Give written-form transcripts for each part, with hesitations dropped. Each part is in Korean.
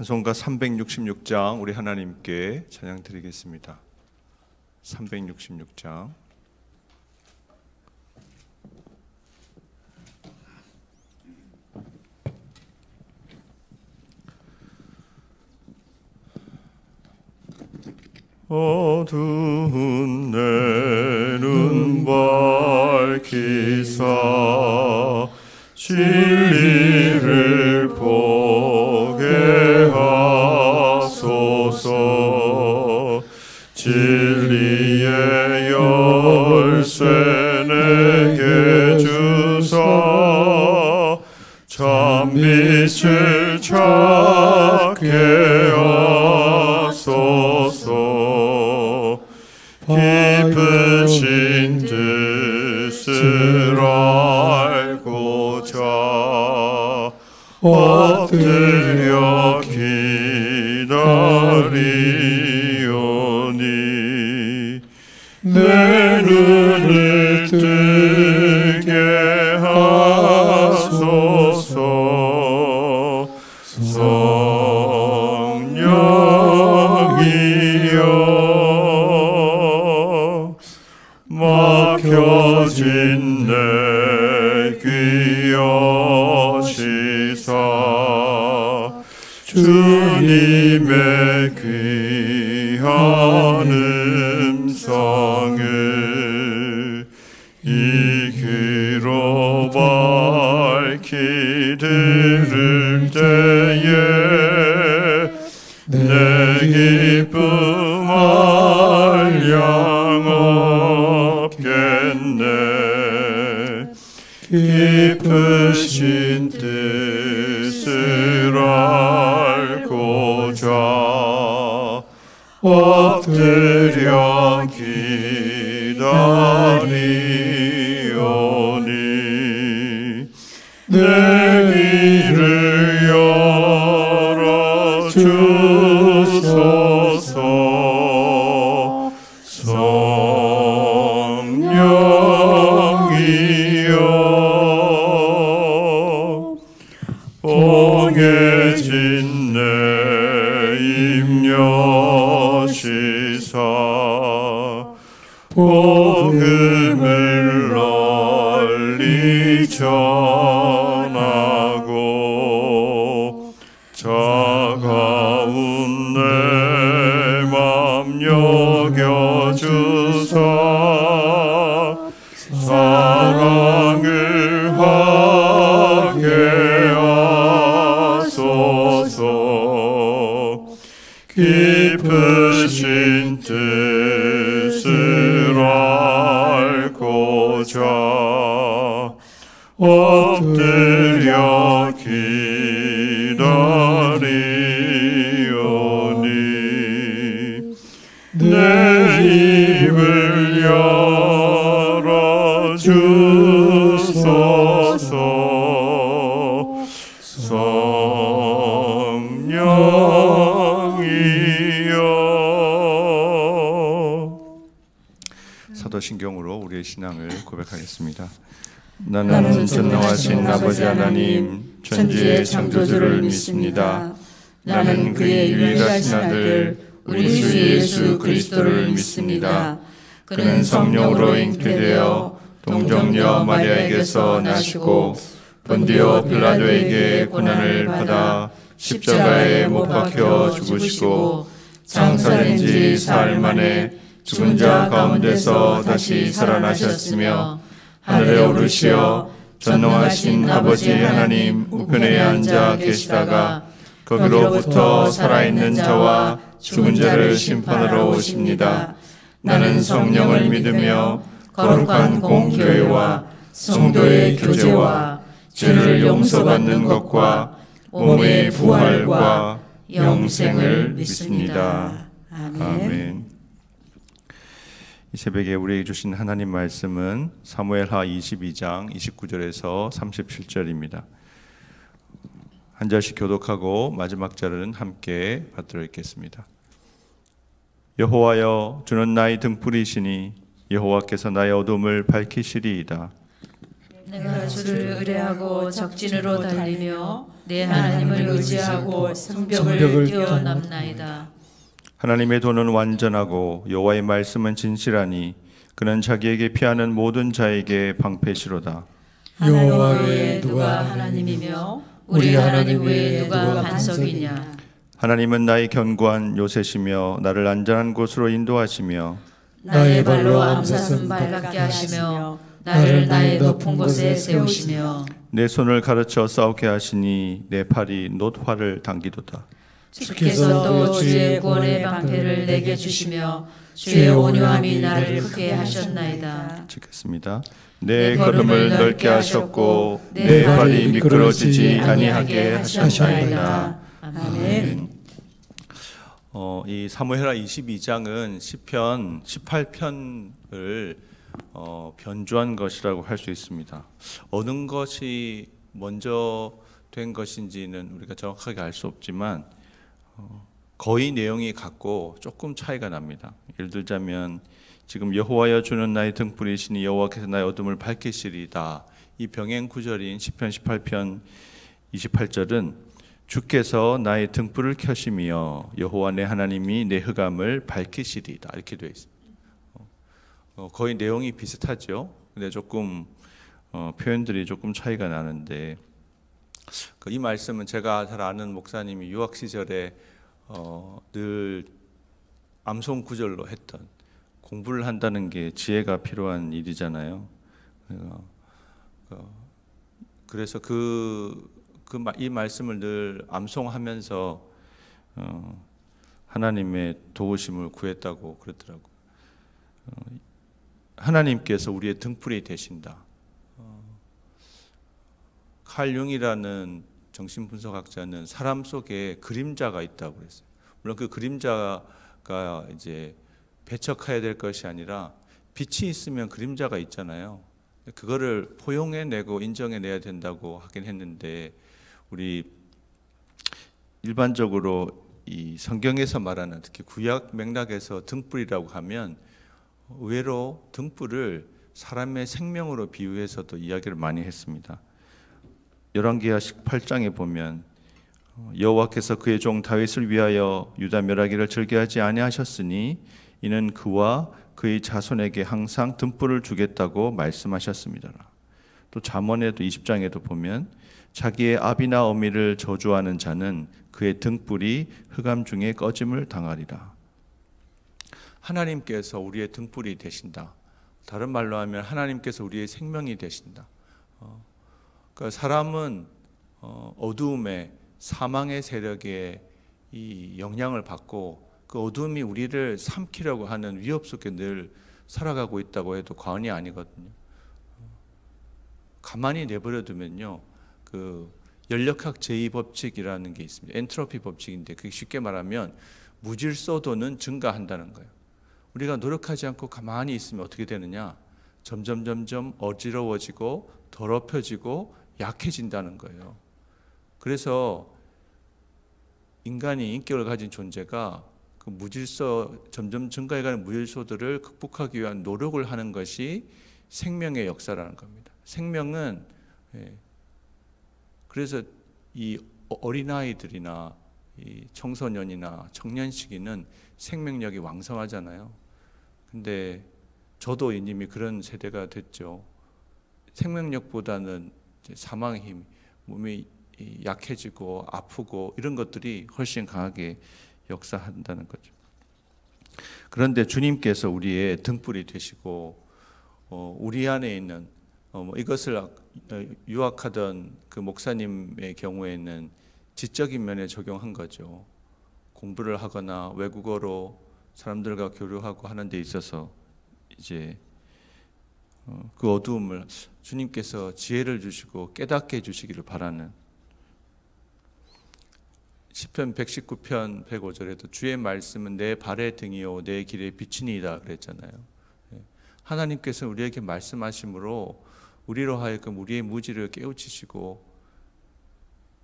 찬송가 366장 우리 하나님께 찬양 드리겠습니다. 366장. 어두운 내 눈 밝히사 진리를 보게 하소서. 진리의 열쇠 내게 주사 참빛을 찾게 하소서. 깊으신 뜻을 알고자 엎드려 기다리오니 내 눈을 뜨게 하소서. 성령이여 막혀진 내 귀 여시사 주님의 귀한 음성을 이 귀로 밝히 들을 때에 내 기쁨 한량 없겠네. 깊으신 뜻을 알고자 엎드려 기다리오니 내 귀를 열어주소서. 성령이여 봉해진 내 입 여시사 복음을 널리 전하고 차가운 내 맘 여겨주사 사랑을 하게 하소서. 깊으신 뜻을 알고자 엎드려 기다리오니 내 입을 열어주소서. 성령이여. 사도신경으로 우리의 신앙을 고백하겠습니다. 나는 전능하신 아버지 하나님 천지의 창조주를 믿습니다. 나는 그의 유일하신 아들 우리 주 예수 그리스도를 믿습니다. 그는 성령으로 잉태되어 동정녀 마리아에게서 나시고 본디오 빌라도에게 고난을 받아 십자가에 못 박혀 죽으시고 장사된 지 사흘 만에 죽은 자 가운데서 다시 살아나셨으며 하늘에 오르시어 전능하신 아버지 하나님 우편에 앉아 계시다가 거기로부터 살아있는 자와 죽은 자를 심판하러 오십니다. 나는 성령을 믿으며 거룩한 공교회와 성도의 교제와 죄를 용서받는 것과 몸의 부활과 영생을 믿습니다. 아멘. 이 새벽에 우리에게 주신 하나님 말씀은 사무엘하 22장 29절에서 37절입니다. 한 절씩 교독하고 마지막 절은 함께 받들어 읽겠습니다. 여호와여, 주는 나의 등불이시니 여호와께서 나의 어둠을 밝히시리이다. 내가 주를 의뢰하고 적진으로 달리며 내 하나님을 의지하고 성벽을 뛰어넘나이다. 하나님의 도는 완전하고 여호와의 말씀은 진실하니 그는 자기에게 피하는 모든 자에게 방패시로다. 여호와 외에 누가 하나님이며 우리 하나님 외에 누가 반석이냐. 하나님은 나의 견고한 요새시며 나를 안전한 곳으로 인도하시며 나의 발로 암사슴 밟게 하시며 나를 나의 높은 곳에 세우시며 내 손을 가르쳐 싸우게 하시니 내 팔이 놋활을 당기도다. 주께서 또 주의 구원의 방패를 내게 주시며 주의 온유함이 나를 크게 하셨나이다. 찍겠습니다. 내 걸음을 넓게 하셨고 내 발이 미끄러지지 아니하게 하셨나이다. 아멘. 이 사무엘하 22장은 시편 18편을 변주한 것이라고 할 수 있습니다. 어느 것이 먼저 된 것인지는 우리가 정확하게 알 수 없지만 거의 내용이 같고 조금 차이가 납니다. 예를 들자면 지금 여호와여 주는 나의 등불이시니 여호와께서 나의 어둠을 밝히시리다. 이 병행 구절인 시편 18편 28절은 주께서 나의 등불을 켜시며 여호와 내 하나님이 내 흑암을 밝히시리다. 이렇게 되어 있습니다. 거의 내용이 비슷하죠. 근데 조금 표현들이 조금 차이가 나는데 이 말씀은 제가 잘 아는 목사님이 유학 시절에 늘 암송 구절로 했던, 공부를 한다는 게 지혜가 필요한 일이잖아요. 그래서 이 말씀을 늘 암송하면서 하나님의 도우심을 구했다고 그러더라고요. 하나님께서 우리의 등불이 되신다. 칼 융이라는 정신분석학자는 사람 속에 그림자가 있다고 그랬어요. 물론 그 그림자가 이제 배척해야 될 것이 아니라 빛이 있으면 그림자가 있잖아요. 그거를 포용해내고 인정해내야 된다고 하긴 했는데 우리 일반적으로 이 성경에서 말하는 특히 구약 맥락에서 등불이라고 하면 의외로 등불을 사람의 생명으로 비유해서도 이야기를 많이 했습니다. 열왕기하 18장에 보면 여호와께서 그의 종 다윗을 위하여 유다 멸하기를 즐겨하지 아니하셨으니 이는 그와 그의 자손에게 항상 등불을 주겠다고 말씀하셨습니다. 또 잠언에도 20장에도 보면 자기의 아비나 어미를 저주하는 자는 그의 등불이 흑암 중에 꺼짐을 당하리라. 하나님께서 우리의 등불이 되신다. 다른 말로 하면 하나님께서 우리의 생명이 되신다. 그러니까 사람은 어두움에 사망의 세력에 이 영향을 받고 그 어둠이 우리를 삼키려고 하는 위협 속에 늘 살아가고 있다고 해도 과언이 아니거든요. 가만히 내버려두면요, 그 연력학 제2법칙이라는 게 있습니다. 엔트로피 법칙인데 그게 쉽게 말하면 무질서도는 증가한다는 거예요. 우리가 노력하지 않고 가만히 있으면 어떻게 되느냐? 점점 어지러워지고 더럽혀지고 약해진다는 거예요. 그래서 인간이 인격을 가진 존재가 그 무질서 점점 증가해가는 무질서들을 극복하기 위한 노력을 하는 것이 생명의 역사라는 겁니다. 생명은 그래서 이 어린아이들이나 이 청소년이나 청년 시기는 생명력이 왕성하잖아요. 근데 저도 이미 그런 세대가 됐죠. 생명력보다는 사망의 힘, 몸이 약해지고 아프고 이런 것들이 훨씬 강하게 역사한다는 거죠. 그런데 주님께서 우리의 등불이 되시고 우리 안에 있는 이것을 유학하던 그 목사님의 경우에는 지적인 면에 적용한 거죠. 공부를 하거나 외국어로 사람들과 교류하고 하는 데 있어서 이제 그 어두움을 주님께서 지혜를 주시고 깨닫게 해주시기를 바라는, 시편 119편 105절에도 주의 말씀은 내 발의 등이요 내 길의 빛이니이다 그랬잖아요. 하나님께서 우리에게 말씀하심으로 우리로 하여금 우리의 무지를 깨우치시고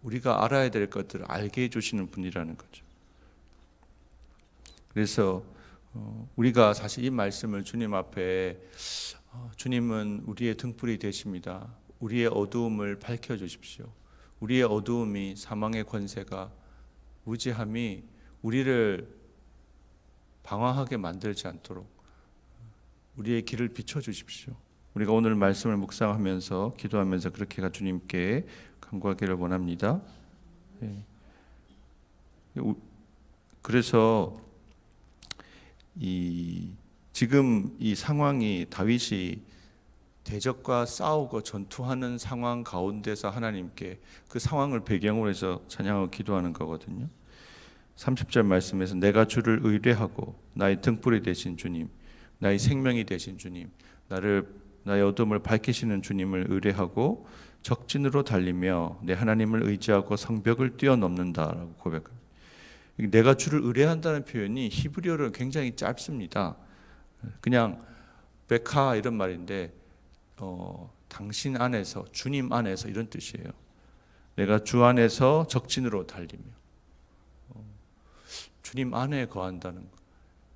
우리가 알아야 될 것들을 알게 해주시는 분이라는 거죠. 그래서 우리가 사실 이 말씀을 주님 앞에 주님은 우리의 등불이 되십니다. 우리의 어두움을 밝혀 주십시오. 우리의 어두움이 사망의 권세가 무지함이 우리를 방황하게 만들지 않도록 우리의 길을 비춰 주십시오. 우리가 오늘 말씀을 묵상하면서 기도하면서 그렇게가 주님께 간구하기를 원합니다. 그래서 지금 이 상황이 다윗이 대적과 싸우고 전투하는 상황 가운데서 하나님께 그 상황을 배경으로 해서 찬양하고 기도하는 거거든요. 30절 말씀에서 내가 주를 의뢰하고 나의 등불이 되신 주님, 나의 생명이 되신 주님, 나의 어둠을 밝히시는 주님을 의뢰하고 적진으로 달리며 내 하나님을 의지하고 성벽을 뛰어넘는다라고 고백합니다. 내가 주를 의뢰한다는 표현이 히브리어로 굉장히 짧습니다. 그냥 베카 이런 말인데 당신 안에서, 주님 안에서 이런 뜻이에요. 내가 주 안에서 적진으로 달리며 주님 안에 거한다는 것.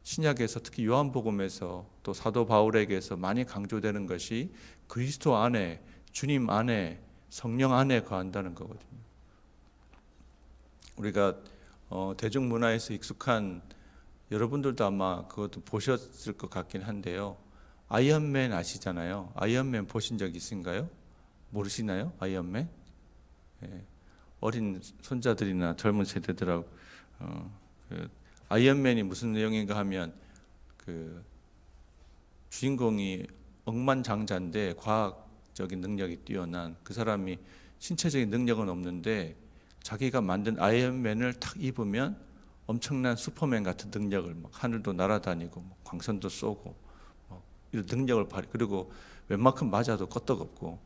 신약에서 특히 요한복음에서 또 사도 바울에게서 많이 강조되는 것이 그리스도 안에, 주님 안에, 성령 안에 거한다는 거거든요. 우리가 대중문화에서 익숙한, 여러분들도 아마 그것도 보셨을 것 같긴 한데요. 아이언맨 아시잖아요. 아이언맨 보신 적 있으신가요? 모르시나요? 아이언맨? 어린 손자들이나 젊은 세대들하고 아이언맨이 무슨 내용인가 하면 그 주인공이 억만장자인데 과학적인 능력이 뛰어난 그 사람이 신체적인 능력은 없는데 자기가 만든 아이언맨을 탁 입으면 엄청난 슈퍼맨 같은 능력을 막 하늘도 날아다니고 광선도 쏘고 이런 능력을 발휘, 그리고 웬만큼 맞아도 끄떡없고.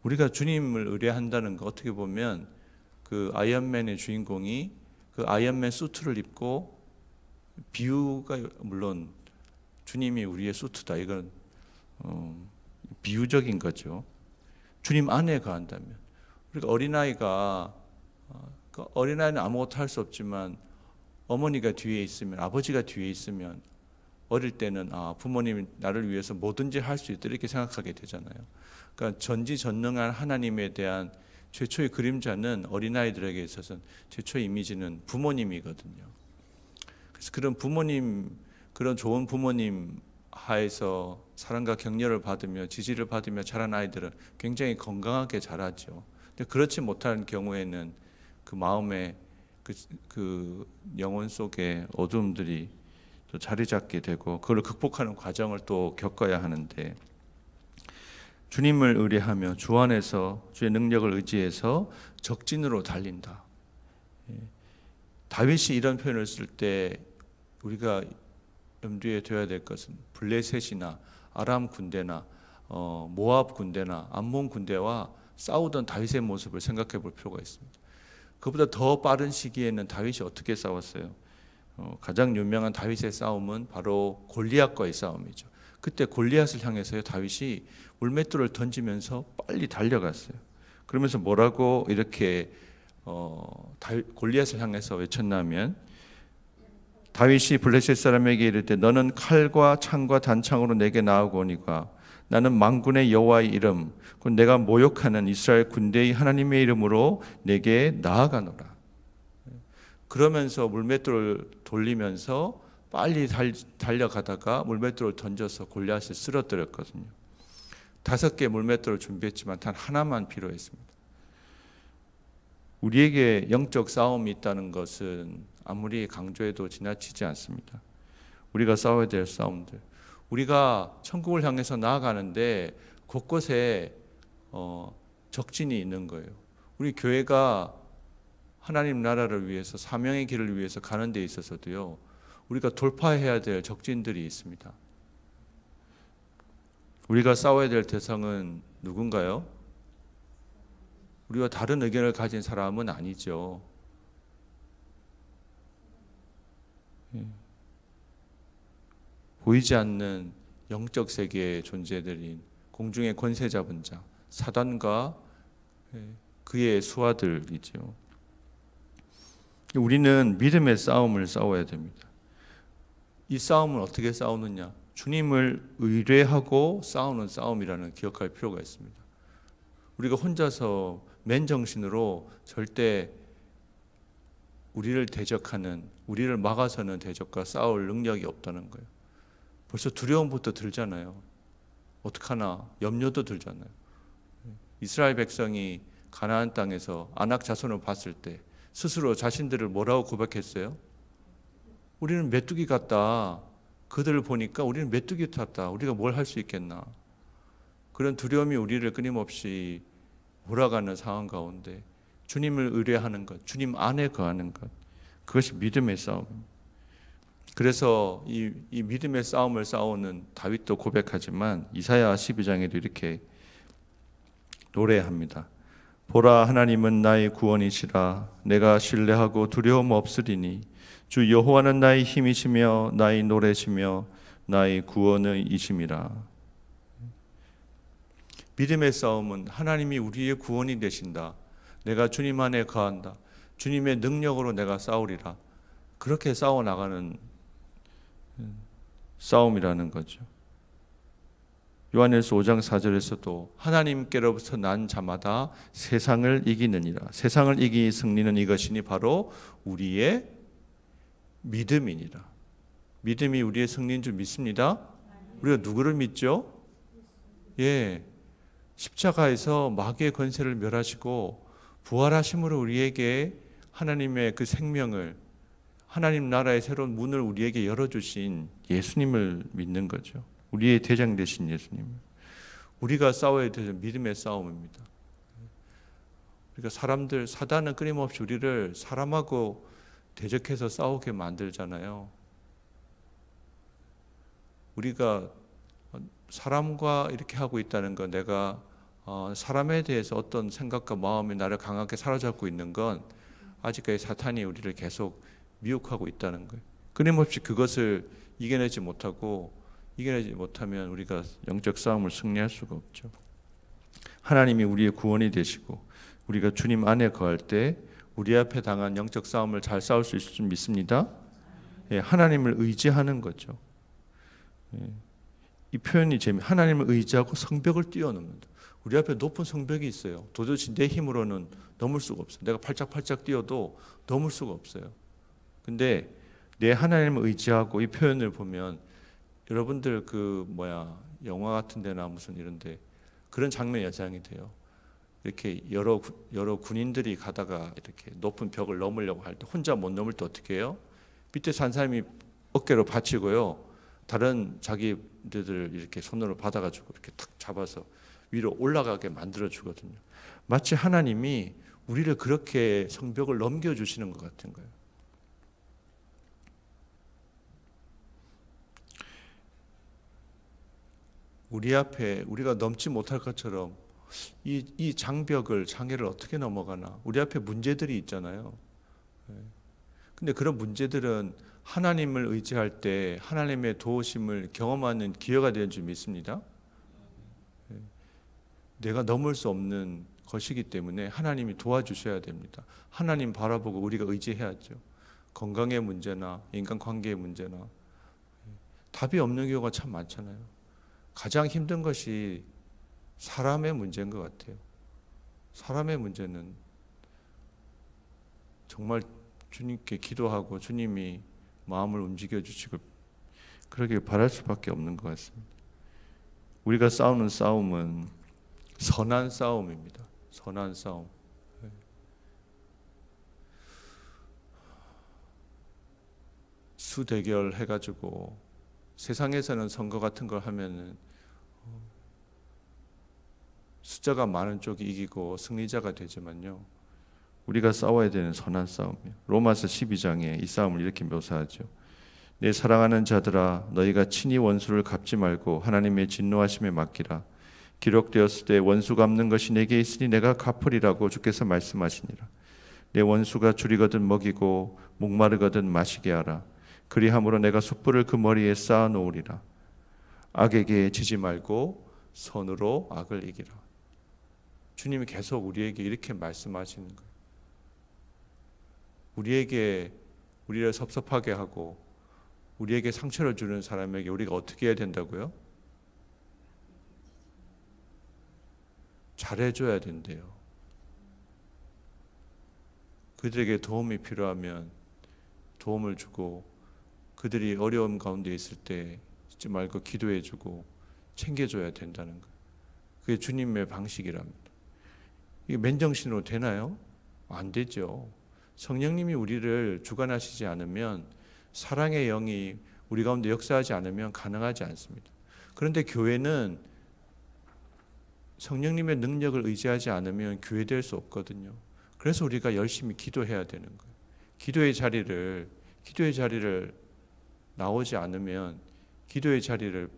우리가 주님을 의뢰한다는 거 어떻게 보면 그 아이언맨의 주인공이 그 아이언맨 수트를 입고, 비유가 물론 주님이 우리의 수트다, 이건 비유적인 거죠. 주님 안에 거한다면, 우리가 어린아이가 그 어린아이는 아무것도 할 수 없지만 어머니가 뒤에 있으면, 아버지가 뒤에 있으면 어릴 때는 부모님이 나를 위해서 뭐든지 할 수 있다 이렇게 생각하게 되잖아요. 그러니까 전지전능한 하나님에 대한 최초의 그림자는 어린아이들에게 있어서는 최초의 이미지는 부모님이거든요. 그래서 그런 부모님, 그런 좋은 부모님 하에서 사랑과 격려를 받으며 지지를 받으며 자란 아이들은 굉장히 건강하게 자라죠. 근데 그렇지 못한 경우에는 그 마음에 그 영혼 속에 어둠들이 또 자리 잡게 되고 그걸 극복하는 과정을 또 겪어야 하는데, 주님을 의뢰하며 주 안에서 주의 능력을 의지해서 적진으로 달린다. 다윗이 이런 표현을 쓸 때 우리가 염두에 둬야 될 것은 블레셋이나 아람 군대나 모압 군대나 암몬 군대와 싸우던 다윗의 모습을 생각해 볼 필요가 있습니다. 그보다 더 빠른 시기에는 다윗이 어떻게 싸웠어요? 가장 유명한 다윗의 싸움은 바로 골리앗과의 싸움이죠. 그때 골리앗을 향해서 다윗이 물맷돌을 던지면서 빨리 달려갔어요. 그러면서 뭐라고 이렇게 골리앗을 향해서 외쳤냐면, 다윗이 블레셋 사람에게 이르되 너는 칼과 창과 단창으로 내게 나아오거니와 나는 만군의 여호와의 이름 곧 내가 모욕하는 이스라엘 군대의 하나님의 이름으로 내게 나아가노라. 그러면서 물맷돌을 돌리면서 빨리 달려가다가 물맷돌을 던져서 골리앗을 쓰러뜨렸거든요. 5개 물맷돌을 준비했지만 단 하나만 필요했습니다. 우리에게 영적 싸움이 있다는 것은 아무리 강조해도 지나치지 않습니다. 우리가 싸워야 될 싸움들, 우리가 천국을 향해서 나아가는데 곳곳에 적진이 있는 거예요. 우리 교회가 하나님 나라를 위해서, 사명의 길을 위해서 가는 데 있어서도요, 우리가 돌파해야 될 적진들이 있습니다. 우리가 싸워야 될 대상은 누군가요? 우리와 다른 의견을 가진 사람은 아니죠. 보이지 않는 영적 세계의 존재들인 공중의 권세 잡은 자, 사단과 그의 수하들이죠. 우리는 믿음의 싸움을 싸워야 됩니다. 이 싸움을 어떻게 싸우느냐? 주님을 의뢰하고 싸우는 싸움이라는 기억할 필요가 있습니다. 우리가 혼자서 맨정신으로 절대 우리를 대적하는, 우리를 막아서는 대적과 싸울 능력이 없다는 거예요. 벌써 두려움부터 들잖아요. 어떡하나 염려도 들잖아요. 이스라엘 백성이 가나안 땅에서 아낙 자손을 봤을 때 스스로 자신들을 뭐라고 고백했어요? 우리는 메뚜기 같다. 그들을 보니까 우리는 메뚜기 같다. 우리가 뭘 할 수 있겠나. 그런 두려움이 우리를 끊임없이 몰아가는 상황 가운데 주님을 의뢰하는 것, 주님 안에 거하는 것, 그것이 믿음의 싸움입니다. 그래서 이 믿음의 싸움을 싸우는 다윗도 고백하지만 이사야 12장에도 이렇게 노래합니다. 보라, 하나님은 나의 구원이시라. 내가 신뢰하고 두려움 없으리니 주 여호와는 나의 힘이시며 나의 노래시며 나의 구원이심이라. 믿음의 싸움은 하나님이 우리의 구원이 되신다. 내가 주님 안에 거한다. 주님의 능력으로 내가 싸우리라. 그렇게 싸워나가는 싸움이라는 거죠. 요한일서 5장 4절에서도 하나님께로부터 난 자마다 세상을 이기느니라. 세상을 이기 승리는 이것이니 바로 우리의 믿음이니라. 믿음이 우리의 승리인 줄 믿습니다. 우리가 누구를 믿죠? 예, 십자가에서 마귀의 권세를 멸하시고 부활하심으로 우리에게 하나님의 그 생명을, 하나님 나라의 새로운 문을 우리에게 열어주신 예수님을 믿는 거죠. 우리의 대장 되신 예수님. 우리가 싸워야 될 믿음의 싸움입니다. 그러니까 사단은 끊임없이 우리를 사람하고 대적해서 싸우게 만들잖아요. 우리가 사람과 이렇게 하고 있다는 건, 내가 사람에 대해서 어떤 생각과 마음이 나를 강하게 사로잡고 있는 건 아직까지 사탄이 우리를 계속 미혹하고 있다는 거예요. 끊임없이 그것을 이겨내지 못하면 우리가 영적 싸움을 승리할 수가 없죠. 하나님이 우리의 구원이 되시고 우리가 주님 안에 거할 때 우리 앞에 당한 영적 싸움을 잘 싸울 수 있을 줄 믿습니다. 예, 하나님을 의지하는 거죠. 예, 이 표현이 하나님을 의지하고 성벽을 뛰어넘는다. 우리 앞에 높은 성벽이 있어요. 도저히 내 힘으로는 넘을 수가 없어요. 내가 팔짝팔짝 뛰어도 넘을 수가 없어요. 근데 내 하나님을 의지하고, 이 표현을 보면 여러분들 영화 같은 데나 무슨 이런데 그런 장면이 연상이 돼요. 이렇게 여러 군인들이 가다가 이렇게 높은 벽을 넘으려고 할 때 혼자 못 넘을 때 어떻게 해요? 밑에 산 사람이 어깨로 받치고요, 다른 자기들을 이렇게 손으로 받아가지고 이렇게 탁 잡아서 위로 올라가게 만들어 주거든요. 마치 하나님이 우리를 그렇게 성벽을 넘겨주시는 것 같은 거예요. 우리 앞에 우리가 넘지 못할 것처럼 이 장애를 어떻게 넘어가나. 우리 앞에 문제들이 있잖아요. 근데 그런 문제들은 하나님을 의지할 때 하나님의 도우심을 경험하는 기회가 되는 줄 믿습니다. 내가 넘을 수 없는 것이기 때문에 하나님이 도와주셔야 됩니다. 하나님 바라보고 우리가 의지해야죠. 건강의 문제나 인간관계의 문제나 답이 없는 경우가 참 많잖아요. 가장 힘든 것이 사람의 문제인 것 같아요. 사람의 문제는 정말 주님께 기도하고 주님이 마음을 움직여 주시고 그러길 바랄 수밖에 없는 것 같습니다. 우리가 싸우는 싸움은 선한 싸움입니다. 선한 싸움. 수대결 해가지고 세상에서는 선거 같은 걸 하면은 숫자가 많은 쪽이 이기고 승리자가 되지만요, 우리가 싸워야 되는 선한 싸움이에요. 로마서 12장에 이 싸움을 이렇게 묘사하죠. 내 사랑하는 자들아, 너희가 친히 원수를 갚지 말고 하나님의 진노하심에 맡기라. 기록되었을 때 원수 갚는 것이 내게 있으니 내가 갚으리라고 주께서 말씀하시니라. 내 원수가 줄이거든 먹이고 목마르거든 마시게 하라. 그리함으로 내가 숯불을 그 머리에 쌓아 놓으리라. 악에게 지지 말고 선으로 악을 이기라. 주님이 계속 우리에게 이렇게 말씀하시는 거예요. 우리를 섭섭하게 하고 우리에게 상처를 주는 사람에게 우리가 어떻게 해야 된다고요? 잘해줘야 된대요. 그들에게 도움이 필요하면 도움을 주고, 그들이 어려움 가운데 있을 때 잊지 말고 기도해주고 챙겨줘야 된다는 거예요. 그게 주님의 방식이랍니다. 이게 맨정신으로 되나요? 안 되죠. 성령님이 우리를 주관하시지 않으면, 사랑의 영이 우리 가운데 역사하지 않으면 가능하지 않습니다. 그런데 교회는 성령님의 능력을 의지하지 않으면 교회될 수 없거든요. 그래서 우리가 열심히 기도해야 되는 거예요. 기도의 자리를 나오지 않으면, 기도의 자리를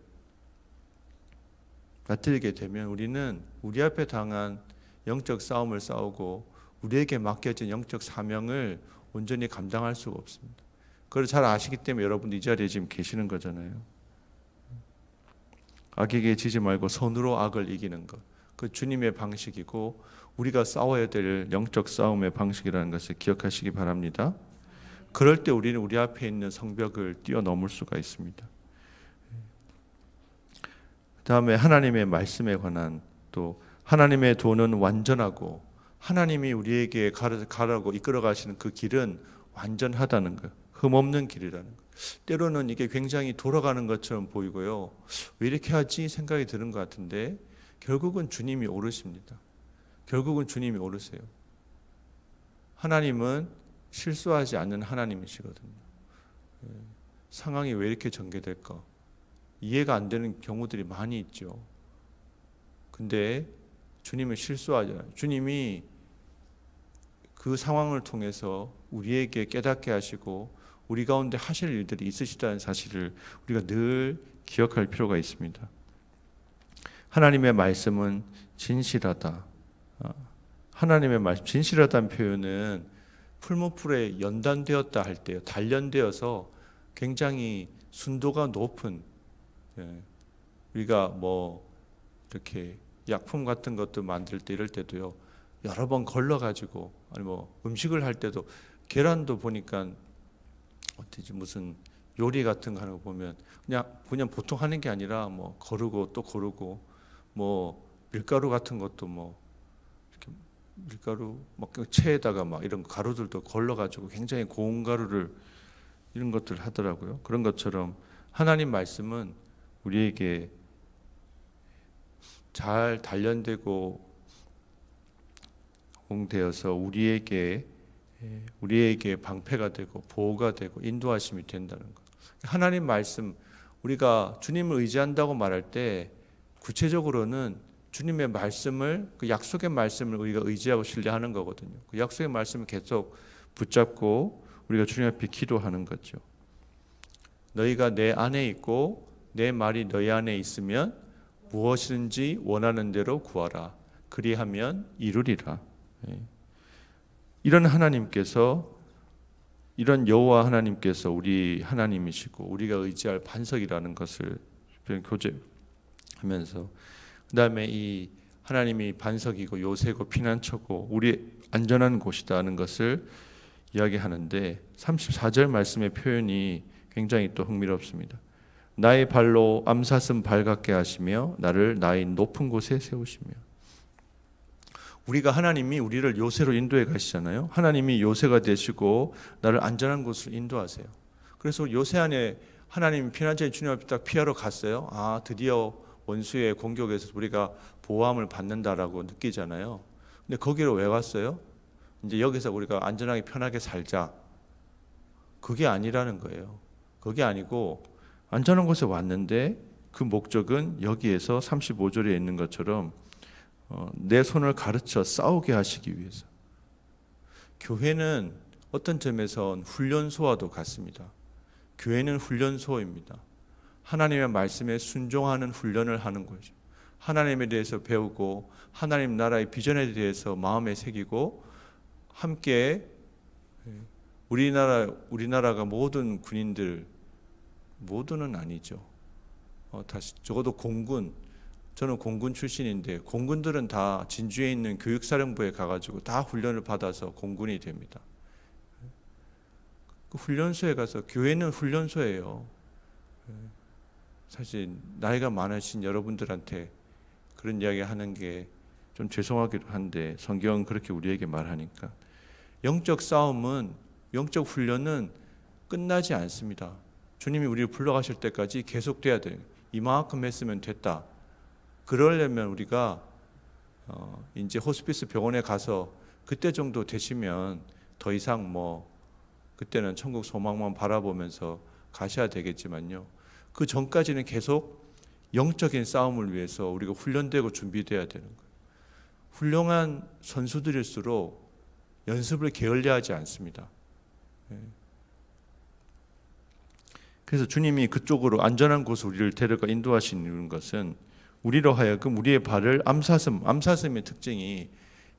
맡들게 되면 우리는 우리 앞에 당한 영적 싸움을 싸우고 우리에게 맡겨진 영적 사명을 온전히 감당할 수가 없습니다. 그걸 잘 아시기 때문에 여러분 이 자리에 지금 계시는 거잖아요. 악에게 지지 말고 선으로 악을 이기는 것, 그 주님의 방식이고 우리가 싸워야 될 영적 싸움의 방식이라는 것을 기억하시기 바랍니다. 그럴 때 우리는 우리 앞에 있는 성벽을 뛰어넘을 수가 있습니다. 그 다음에 하나님의 말씀에 관한, 또 하나님의 도는 완전하고 하나님이 우리에게 가라고 이끌어 가시는 그 길은 완전하다는 것, 흠없는 길이라는 것. 때로는 이게 굉장히 돌아가는 것처럼 보이고요, 왜 이렇게 하지 생각이 드는 것 같은데 결국은 주님이 오르십니다. 결국은 주님이 오르세요. 하나님은 실수하지 않는 하나님이시거든요. 상황이 왜 이렇게 전개될까 이해가 안 되는 경우들이 많이 있죠. 근데 주님은 실수하지 않아요. 주님이 그 상황을 통해서 우리에게 깨닫게 하시고 우리 가운데 하실 일들이 있으시다는 사실을 우리가 늘 기억할 필요가 있습니다. 하나님의 말씀은 진실하다. 하나님의 말씀, 진실하다는 표현은 풀무풀에 연단되었다 할 때요, 단련되어서 굉장히 순도가 높은, 우리가 뭐 이렇게 약품 같은 것도 만들 때 이럴 때도요, 여러 번 걸러가지고, 아니 뭐 음식을 할 때도 계란도 보니까 어떻게 무슨 요리 같은 거 하는 거 보면 그냥 보통 하는 게 아니라 뭐 거르고 또 거르고, 뭐 밀가루 같은 것도 뭐 이렇게 밀가루 막 체에다가 막 이런 가루들도 걸러가지고 굉장히 고운 가루를 이런 것들 하더라고요. 그런 것처럼 하나님 말씀은 우리에게 잘 단련되고 되어서 우리에게 방패가 되고 보호가 되고 인도하심이 된다는 것. 하나님 말씀, 우리가 주님을 의지한다고 말할 때 구체적으로는 주님의 말씀을, 그 약속의 말씀을 우리가 의지하고 신뢰하는 거거든요. 그 약속의 말씀을 계속 붙잡고 우리가 주님 앞에 기도하는 거죠. 너희가 내 안에 있고 내 말이 너희 안에 있으면 무엇이든지 원하는 대로 구하라. 그리하면 이루리라. 이런 하나님께서, 이런 여호와 하나님께서 우리 하나님이시고 우리가 의지할 반석이라는 것을 교제하면서, 그 다음에 이 하나님이 반석이고 요새고 피난처고 우리 안전한 곳이다는 것을 이야기하는데 34절 말씀의 표현이 굉장히 또 흥미롭습니다. 나의 발로 암사슴 발같게 하시며 나를 나의 높은 곳에 세우시며. 우리가, 하나님이 우리를 요새로 인도해 가시잖아요. 하나님이 요새가 되시고 나를 안전한 곳으로 인도하세요. 그래서 요새 안에 하나님 피난처에 주님 앞에 딱 피하러 갔어요. 아, 드디어 원수의 공격에서 우리가 보호함을 받는다라고 느끼잖아요. 근데 거기로 왜 왔어요? 이제 여기서 우리가 안전하게 편하게 살자. 그게 아니라는 거예요. 그게 아니고 안전한 곳에 왔는데 그 목적은 여기에서 35절에 있는 것처럼 내 손을 가르쳐 싸우게 하시기 위해서. 교회는 어떤 점에선 훈련소와도 같습니다. 교회는 훈련소입니다. 하나님의 말씀에 순종하는 훈련을 하는 거죠. 하나님에 대해서 배우고 하나님 나라의 비전에 대해서 마음에 새기고 함께 우리나라가 모든 군인들, 모두는 아니죠. 다시 적어도 공군, 저는 공군 출신인데 공군들은 다 진주에 있는 교육사령부에 가가지고 다 훈련을 받아서 공군이 됩니다. 그 훈련소에 가서, 교회는 훈련소예요. 사실 나이가 많으신 여러분들한테 그런 이야기 하는 게 좀 죄송하기도 한데 성경은 그렇게 우리에게 말하니까 영적 싸움은, 영적 훈련은 끝나지 않습니다. 주님이 우리를 불러가실 때까지 계속돼야 돼요. 이만큼 했으면 됐다. 그러려면 우리가 이제 호스피스 병원에 가서 그때 정도 되시면 더 이상 그때는 천국 소망만 바라보면서 가셔야 되겠지만요. 그 전까지는 계속 영적인 싸움을 위해서 우리가 훈련되고 준비돼야 되는 거예요. 훌륭한 선수들일수록 연습을 게을리하지 않습니다. 그래서 주님이 그쪽으로 안전한 곳으로 우리를 데려가 인도하시는 것은 우리로 하여금 우리의 발을 암사슴의 특징이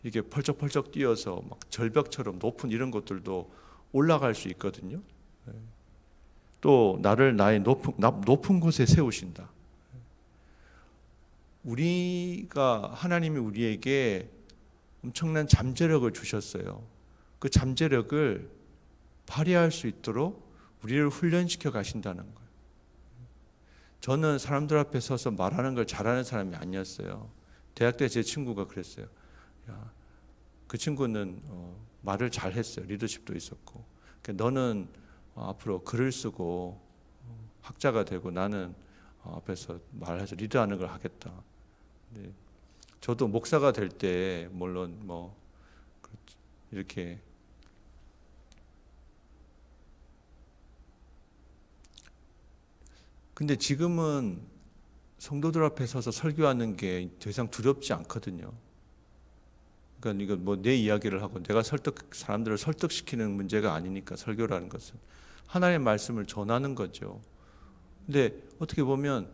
이렇게 펄쩍펄쩍 뛰어서 막 절벽처럼 높은 이런 것들도 올라갈 수 있거든요. 또 나를 나의 높은 곳에 세우신다. 하나님이 우리에게 엄청난 잠재력을 주셨어요. 그 잠재력을 발휘할 수 있도록 우리를 훈련시켜 가신다는 거예요. 저는 사람들 앞에 서서 말하는 걸 잘하는 사람이 아니었어요. 대학 때 제 친구가 그랬어요. 그 친구는 말을 잘했어요. 리더십도 있었고. 너는 앞으로 글을 쓰고 학자가 되고 나는 앞에서 말해서 리드하는 걸 하겠다. 저도 목사가 될 때 물론 이렇게 근데 지금은 성도들 앞에 서서 설교하는 게 더 이상 두렵지 않거든요. 그러니까 이거 내 이야기를 하고 내가 사람들을 설득시키는 문제가 아니니까 설교라는 것은 하나님의 말씀을 전하는 거죠. 근데 어떻게 보면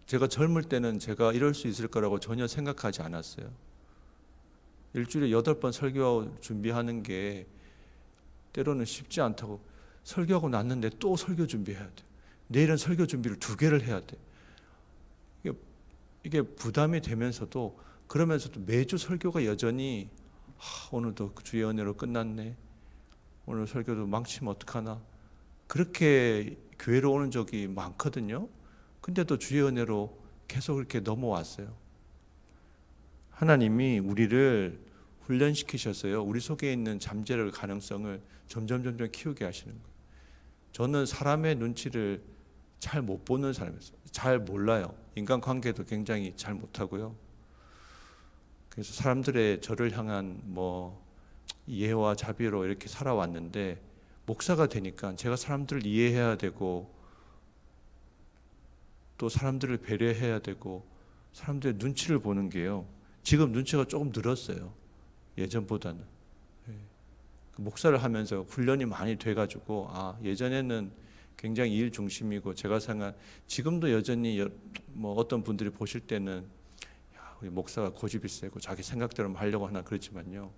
제가 젊을 때는 제가 이럴 수 있을 거라고 전혀 생각하지 않았어요. 일주일에 8번 설교 준비하는 게 때로는 쉽지 않다고. 설교하고 났는데 또 설교 준비해야 돼. 내일은 설교 준비를 2개를 해야 돼. 이게 부담이 되면서도 그러면서도 매주 설교가 여전히 오늘도 주의 은혜로 끝났네. 오늘 설교도 망치면 어떡하나. 그렇게 교회로 오는 적이 많거든요. 근데도 주의 은혜로 계속 이렇게 넘어왔어요. 하나님이 우리를 훈련시키셔서요. 우리 속에 있는 잠재력 가능성을 점점 키우게 하시는 거예요. 저는 사람의 눈치를 잘 못 보는 사람이었어요. 잘 몰라요. 인간관계도 굉장히 잘 못하고요. 그래서 사람들의 저를 향한 이해와 자비로 이렇게 살아왔는데 목사가 되니까 제가 사람들을 이해해야 되고 또 사람들을 배려해야 되고 사람들의 눈치를 보는 게요. 지금 눈치가 조금 늘었어요. 예전보다는. 목사를 하면서 훈련이 많이 돼가지고 예전에는 굉장히 일 중심이고 제가 생각 지금도 여전히 어떤 분들이 보실 때는 우리 목사가 고집이 세고 자기 생각대로 하려고 하나 그렇지만요.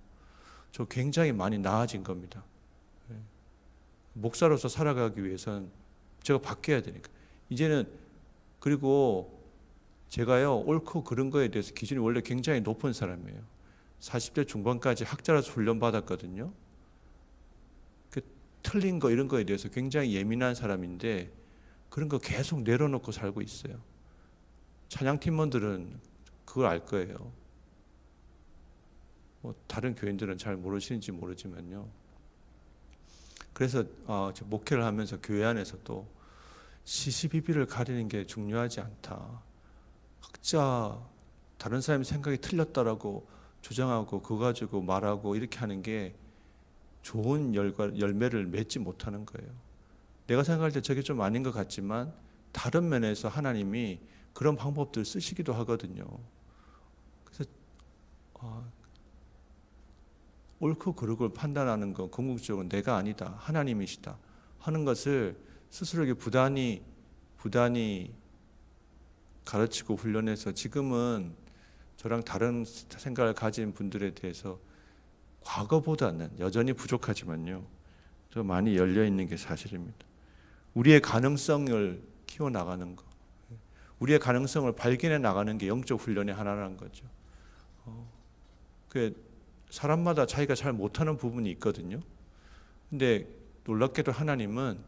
저 굉장히 많이 나아진 겁니다. 목사로서 살아가기 위해서는 제가 바뀌어야 되니까. 이제는 그리고 제가요 옳고 그른 거에 대해서 기준이 원래 굉장히 높은 사람이에요. 40대 중반까지 학자라서 훈련받았거든요. 틀린 거 이런 거에 대해서 굉장히 예민한 사람인데 그런 거 계속 내려놓고 살고 있어요. 찬양팀원들은 그걸 알 거예요. 다른 교인들은 잘 모르시는지 모르지만요. 그래서 목회를 하면서 교회 안에서도 시시비비를 가리는 게 중요하지 않다. 각자 다른 사람의 생각이 틀렸다라고 주장하고 그거 가지고 말하고 이렇게 하는 게 좋은 열매를 맺지 못하는 거예요. 내가 생각할 때 저게 좀 아닌 것 같지만 다른 면에서 하나님이 그런 방법들을 쓰시기도 하거든요. 그래서 옳고 그르고 판단하는 건 궁극적으로 내가 아니다, 하나님이시다 하는 것을 스스로에게 부단히 가르치고 훈련해서 지금은 저랑 다른 생각을 가진 분들에 대해서 과거보다는 여전히 부족하지만요. 더 많이 열려 있는 게 사실입니다. 우리의 가능성을 키워나가는 것, 우리의 가능성을 발견해 나가는 게 영적 훈련의 하나라는 거죠. 사람마다 자기가 잘 못하는 부분이 있거든요. 근데 놀랍게도 하나님은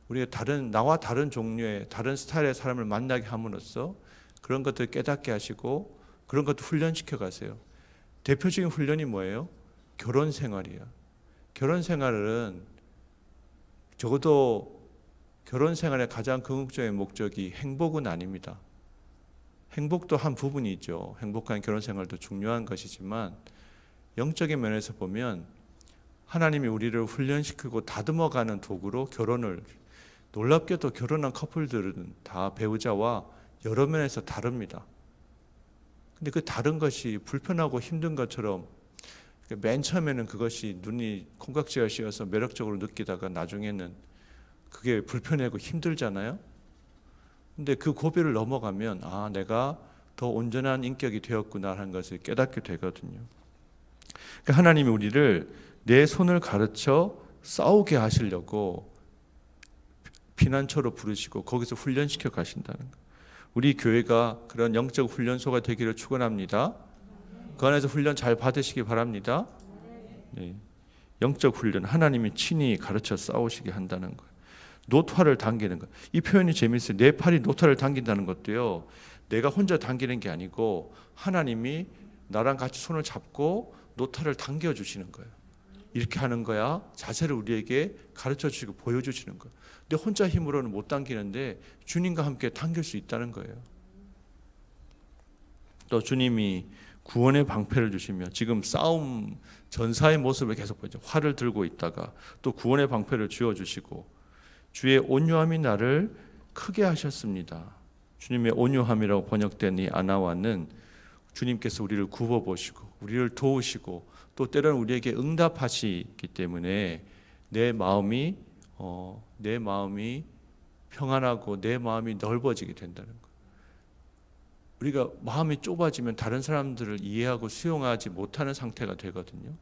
우리가 나와 다른 종류의 다른 스타일의 사람을 만나게 함으로써 그런 것들을 깨닫게 하시고 그런 것도 훈련시켜 가세요. 대표적인 훈련이 뭐예요? 결혼 생활이에요. 결혼 생활은 적어도 결혼 생활의 가장 궁극적인 목적이 행복은 아닙니다. 행복도 한 부분이 있죠. 행복한 결혼 생활도 중요한 것이지만 영적인 면에서 보면 하나님이 우리를 훈련시키고 다듬어가는 도구로 결혼을, 놀랍게도 결혼한 커플들은 다 배우자와 여러 면에서 다릅니다. 근데 그 다른 것이 불편하고 힘든 것처럼 맨 처음에는 그것이 눈이 콩깍지가 씌어서 매력적으로 느끼다가 나중에는 그게 불편하고 힘들잖아요. 근데 그 고비를 넘어가면 아, 내가 더 온전한 인격이 되었구나 하는 것을 깨닫게 되거든요. 그러니까 하나님이 우리를 내 손을 가르쳐 싸우게 하시려고 피난처로 부르시고 거기서 훈련시켜 가신다는 거예요. 우리 교회가 그런 영적 훈련소가 되기를 축원합니다. 그 안에서 훈련 잘 받으시기 바랍니다. 네. 영적 훈련, 하나님이 친히 가르쳐 싸우시게 한다는 거예요. 노타를 당기는 거예요. 이 표현이 재미있어요. 내 팔이 노타를 당긴다는 것도요, 내가 혼자 당기는 게 아니고 하나님이 나랑 같이 손을 잡고 노타를 당겨주시는 거예요. 이렇게 하는 거야. 자세를 우리에게 가르쳐 주시고 보여주시는 거예요. 근데 혼자 힘으로는 못 당기는데 주님과 함께 당길 수 있다는 거예요. 또 주님이 구원의 방패를 주시며 지금 싸움 전사의 모습을 계속 보죠. 활을 들고 있다가 또 구원의 방패를 쥐어주시고 주의 온유함이 나를 크게 하셨습니다. 주님의 온유함이라고 번역된 이 아나와는 주님께서 우리를 굽어보시고 우리를 도우시고 또 때로는 우리에게 응답하시기 때문에 내 마음이 평안하고 내 마음이 넓어지게 된다는 거예요. 우리가 마음이 좁아지면 다른 사람들을 이해하고 수용하지 못하는 상태가 되거든요.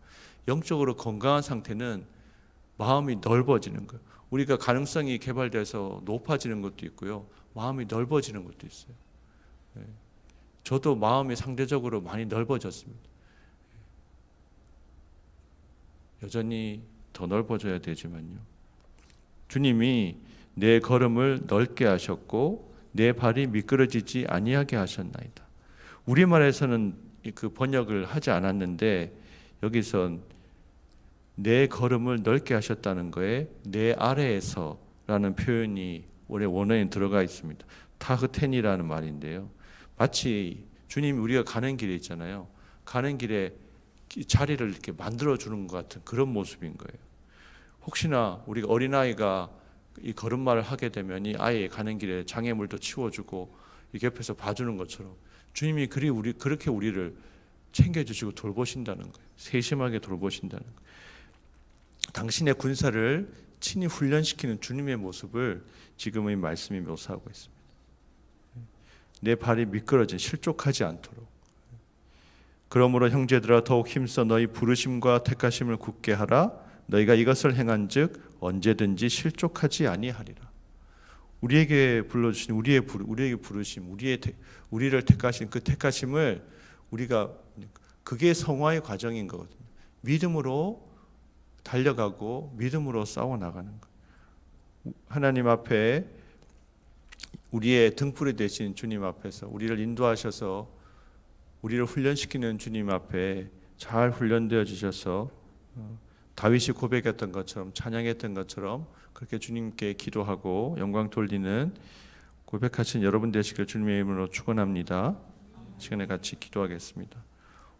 영적으로 건강한 상태는 마음이 넓어지는 거예요. 우리가 가능성이 개발돼서 높아지는 것도 있고요. 마음이 넓어지는 것도 있어요. 저도 마음이 상대적으로 많이 넓어졌습니다. 여전히 더 넓어져야 되지만요. 주님이 내 걸음을 넓게 하셨고 내 발이 미끄러지지 아니하게 하셨나이다. 우리말에서는 그 번역을 하지 않았는데 여기선 내 걸음을 넓게 하셨다는 거에 내 아래에서라는 표현이 원래 원어에 들어가 있습니다. 타흐텐이라는 말인데요. 마치 주님이 우리가 가는 길에 있잖아요. 가는 길에 자리를 이렇게 만들어주는 것 같은 그런 모습인 거예요. 혹시나 우리가 어린아이가 이 걸음마를 하게 되면 이 아이의 가는 길에 장애물도 치워주고 이 옆에서 봐주는 것처럼 주님이 그렇게 우리를 챙겨주시고 돌보신다는 거예요. 세심하게 돌보신다는 거예요. 당신의 군사를 친히 훈련시키는 주님의 모습을 지금의 말씀이 묘사하고 있습니다. 내 발이 미끄러진 실족하지 않도록. 그러므로 형제들아 더욱 힘써 너희 부르심과 택하심을 굳게 하라. 너희가 이것을 행한즉 언제든지 실족하지 아니하리라. 우리에게 불러주신 우리에게 부르심, 우리를 택하신 그 택하심을 우리가 그게 성화의 과정인 거거든요. 믿음으로 달려가고 믿음으로 싸워 나가는 것. 하나님 앞에 우리의 등불이 되신 주님 앞에서 우리를 인도하셔서 우리를 훈련시키는 주님 앞에 잘 훈련되어 주셔서 다윗이 고백했던 것처럼 찬양했던 것처럼 그렇게 주님께 기도하고 영광 돌리는 고백하신 여러분 되시길 주님의 이름으로 축원합니다. 시간에 같이 기도하겠습니다.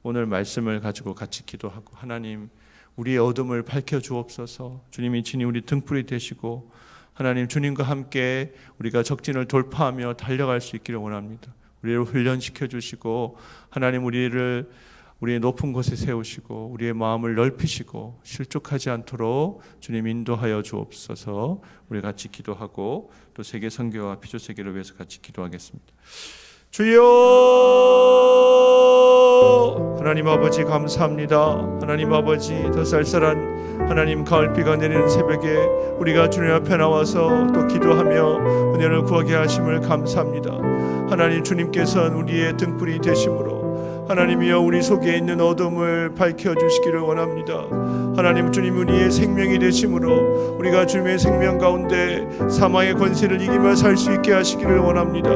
오늘 말씀을 가지고 같이 기도하고 하나님 우리의 어둠을 밝혀 주옵소서. 주님이 친히 우리 등불이 되시고 하나님 주님과 함께 우리가 적진을 돌파하며 달려갈 수 있기를 원합니다. 우리를 훈련시켜 주시고 하나님 우리의 높은 곳에 세우시고 우리의 마음을 넓히시고 실족하지 않도록 주님 인도하여 주옵소서. 우리 같이 기도하고 또 세계 선교와 피조 세계를 위해서 같이 기도하겠습니다. 주여 하나님 아버지 감사합니다. 하나님 아버지 더 쌀쌀한 하나님 가을비가 내리는 새벽에 우리가 주님 앞에 나와서 또 기도하며 은혜를 구하게 하심을 감사합니다. 하나님 주님께서는 우리의 등불이 되심으로 하나님이여 우리 속에 있는 어둠을 밝혀주시기를 원합니다. 하나님 주님 우리의 생명이 되심으로 우리가 주님의 생명 가운데 사망의 권세를 이기며 살 수 있게 하시기를 원합니다.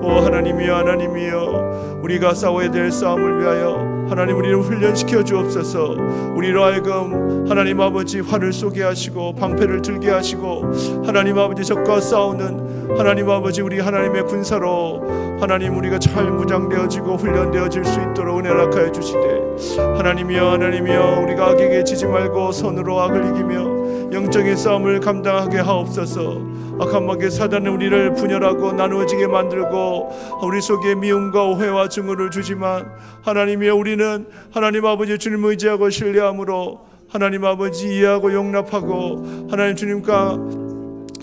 오 하나님이여 하나님이여 우리가 싸워야 될 싸움을 위하여 하나님 우리를 훈련시켜 주옵소서. 우리로 하여금 하나님 아버지 활을 쏘게 하시고 방패를 들게 하시고 하나님 아버지 적과 싸우는 하나님 아버지 우리 하나님의 군사로 하나님 우리가 잘 무장되어지고 훈련되어질 수 있도록 은혜를 허락하여 주시되 하나님이여 하나님이여 우리가 악에게 지지 말고 선으로 악을 이기며 영적인 싸움을 감당하게 하옵소서. 악한 마귀 사단은 우리를 분열하고 나누어지게 만들고 우리 속에 미움과 오해와 증오를 주지만 하나님이여 우리는 하나님 아버지 주님을 의지하고 신뢰함으로 하나님 아버지 이해하고 용납하고 하나님 주님과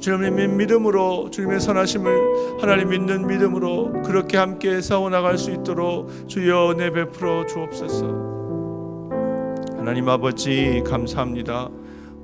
주님의 믿음으로 주님의 선하심을 하나님 믿는 믿음으로 그렇게 함께 싸워나갈 수 있도록 주여 은혜 베풀어 주옵소서. 하나님 아버지 감사합니다.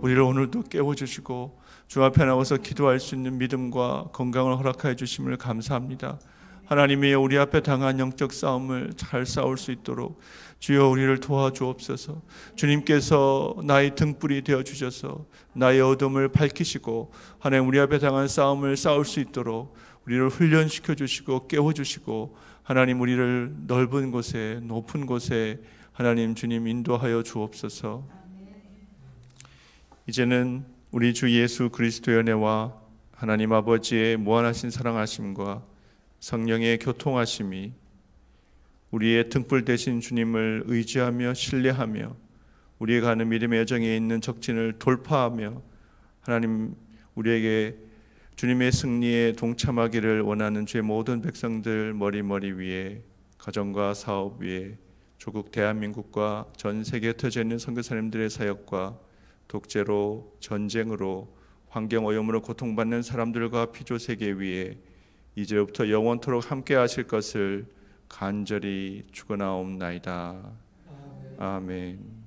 우리를 오늘도 깨워주시고 주 앞에 나와서 기도할 수 있는 믿음과 건강을 허락하여 주심을 감사합니다. 하나님이 우리 앞에 당한 영적 싸움을 잘 싸울 수 있도록 주여 우리를 도와주옵소서. 주님께서 나의 등불이 되어주셔서 나의 어둠을 밝히시고 하나님 우리 앞에 당한 싸움을 싸울 수 있도록 우리를 훈련시켜 주시고 깨워주시고 하나님 우리를 넓은 곳에 높은 곳에 하나님 주님 인도하여 주옵소서. 이제는 우리 주 예수 그리스도의 은혜와 하나님 아버지의 무한하신 사랑하심과 성령의 교통하심이 우리의 등불 되신 주님을 의지하며 신뢰하며 우리가 가는 믿음의 여정에 있는 적진을 돌파하며 하나님 우리에게 주님의 승리에 동참하기를 원하는 주의 모든 백성들 머리 위에 가정과 사업 위에 조국 대한민국과 전 세계에 흩어져 있는 선교사님들의 사역과 독재로 전쟁으로 환경 오염으로 고통받는 사람들과 피조 세계 위에 이제부터 영원토록 함께 하실 것을 간절히 축원하옵나이다. 아멘.